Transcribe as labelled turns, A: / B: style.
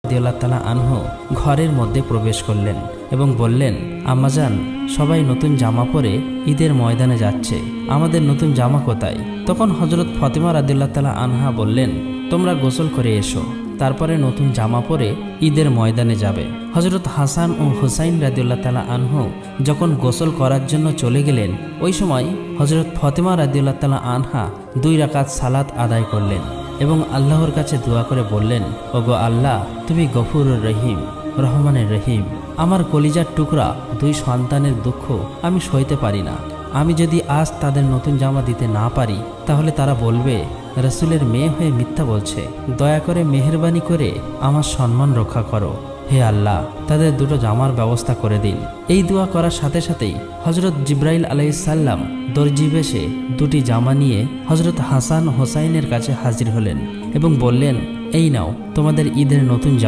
A: রাদিয়াল্লাহু তাআলা আনহু ঘরের মধ্যে প্রবেশ করলেন এবং বললেন, আম্মাজান, সবাই নতুন জামা পরে ঈদের ময়দানে যাচ্ছে, আমাদের নতুন জামা কোথায়? তখন হযরত ফাতিমা রাদিয়াল্লাহু তাআলা আনহা বললেন, তোমরা গোসল করে এসো, তারপরে নতুন জামা পরে ঈদের ময়দানে যাবে। হযরত হাসান ও হুসাইন রাদিয়াল্লাহু তাআলা আনহু যখন গোসল করার জন্য চলে গেলেন, ওই সময় হযরত ফাতিমা রাদিয়াল্লাহু তাআলা আনহা 2 রাকাত সালাত আদায় করলেন এবং আল্লাহর কাছে দোয়া করে বললেন, ওগো আল্লাহ, তুমি গফুরুর রহিম, রহমানের রহিম। আমার কলিজার টুকরা 2 সন্তানের দুঃখ আমি সইতে পারি না। আমি যদি আজ তাদের নতুন জামা দিতে না পারি, তাহলে তারা বলবে রাসূলের মেয়ে হয়ে মিথ্যা বলছে। দয়া করে মেহেরবানি করে আমার সম্মান রক্ষা করো। হে আল্লাহ, তাদের 2টো জামার ব্যবস্থা করে দিন। এই দোয়া করার সাথে সাথেই হযরত জিবরাইল আলাইহিস সালাম দর্জি বেশে 2টি জামা নিয়ে হযরত হাসান হোসাইনের কাছে হাজির হলেন এবং বললেন, এই নাও তোমাদের ঈদের নতুন জামা।